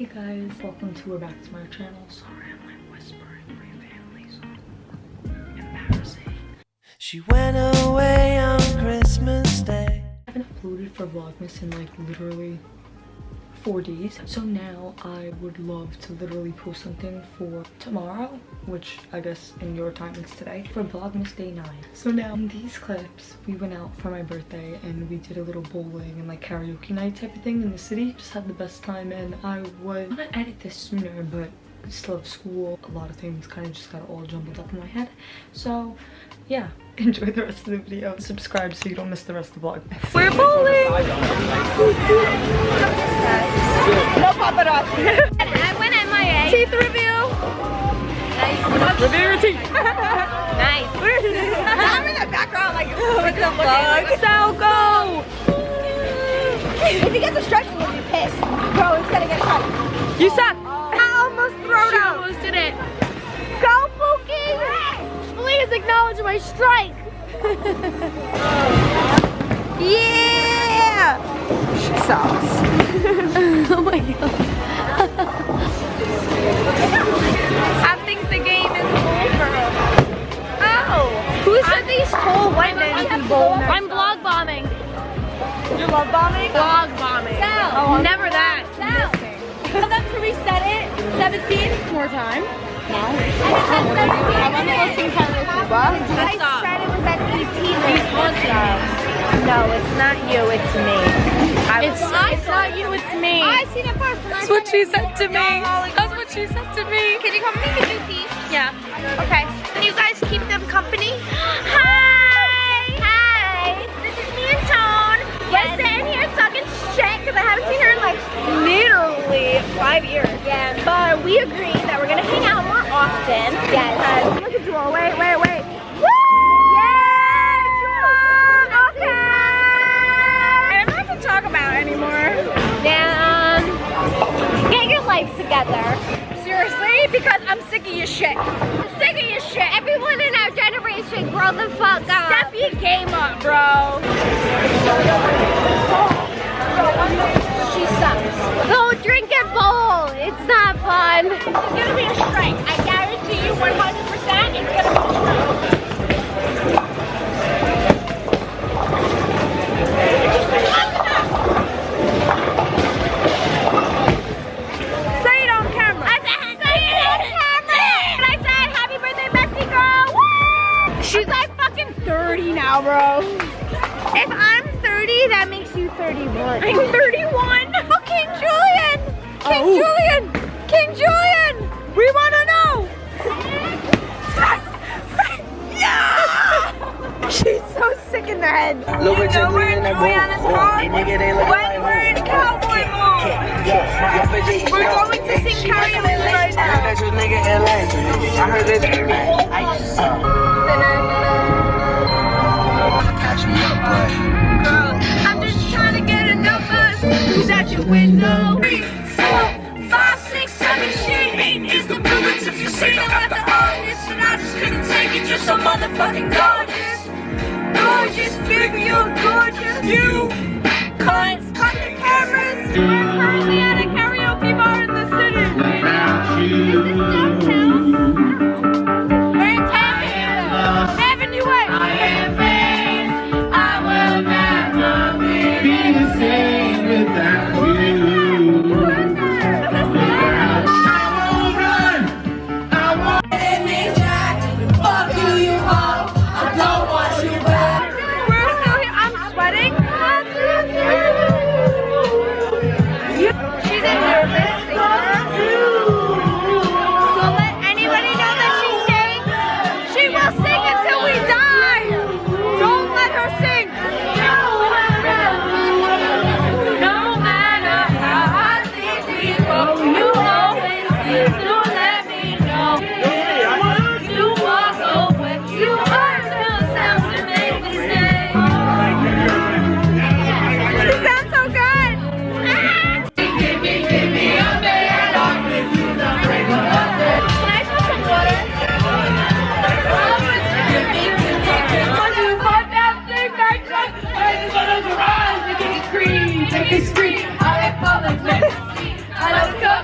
Hey guys, welcome to or back to my channel. Sorry I'm like whispering for your family, so embarrassing. She went away on Christmas Day. I haven't uploaded for Vlogmas in like literally 4 days, so now I would love to literally post something for tomorrow, which I guess in your time is today, for Vlogmas day 9. So now in these clips we went out for my birthday and we did a little bowling and like karaoke night type of thing in the city. Just had the best time, and I would want to edit this sooner, but I still have school. A lot of things kind of just got all jumbled up in my head, so yeah, enjoy the rest of the video. Subscribe so you don't miss the rest of the vlog. We're bowling! No paparazzi. And I went MIA. Teeth review. Nice. Review your teeth! Nice. I'm in the background like, what the fuck? So go! If he gets a stretch, he'll be pissed. Bro, he's gonna get a stretch. You suck! I almost threw it out. Almost did it. Go, Pookie! Please acknowledge my strike. Yeah! She sucks. Oh my god. I think the game is over. Oh! Who said these tall white men can bowl? I'm vlog bombing. You're love bombing? Vlog bombing. Sal. Oh, never that. Sal. Tell them to reset it. 17. More time. No. I want to go sing karaoke. What? I said it was at 18. No, it's not you, it's me. It's not you, it's me. I seen it first. That's what she said to me. That's what she said to me. Can you come with me to do tea? Yeah. Okay. Can you guys keep them company? Hi! Hi! This is me and Tone. We're sitting here talking shit because I haven't seen her in like literally 5 years. Yeah. But we agreed that we're gonna hang out more often. Yes. Look at Jewel. Wait. Woo! Yeah! Okay! I don't know what to talk about anymore. Dan, get your life together. Seriously? Because I'm sick of your shit. I'm sick of your shit. Everyone in our generation, grow the fuck up. Step your game up, bro. She sucks. Go drink and bowl. It's not fun. It's gonna be a strike. I guarantee you 100% it's gonna be a strike. Say it on camera. I said, say it on camera. And I said, happy birthday, bestie girl. Woo! She's like fucking 30 now, bro. If I'm 30, that makes you 31. I'm 31. Oh, King Julian. King Julian. We want to know. Yeah. She's so sick in the head. You know we're in Juliana's car. When we're in cowboy mode. We're going to sing karaoke right now. Girl, I'm just trying to get a number. Who's at your window? 3, 4, 5, 6, 7, shit. 8 is the privilege if you say no at the hardest. And I just couldn't take it, just so motherfucking gorgeous. Gorgeous, baby, you're gorgeous. You cunts, cut the cameras. We're currently at a karaoke bar in the city. Is this downtown? We're in Tavenue. Avenue Way. It's free. I apologize. I don't go.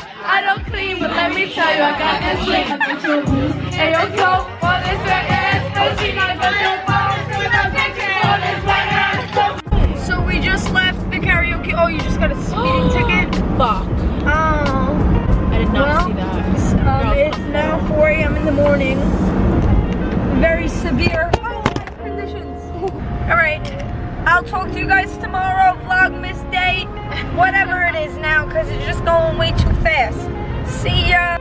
tell you I got that slick up into a booze. Hey, yo, go, well, this ass, no, she not gonna So we just left the karaoke. Oh, you just got a speeding ticket? Fuck. Oh. I did not see that. It's now 4 a.m. in the morning. Very severe conditions. Alright, I'll talk to you guys tomorrow. Vlogmas day, whatever it is now, because it's just going way too fast. See ya.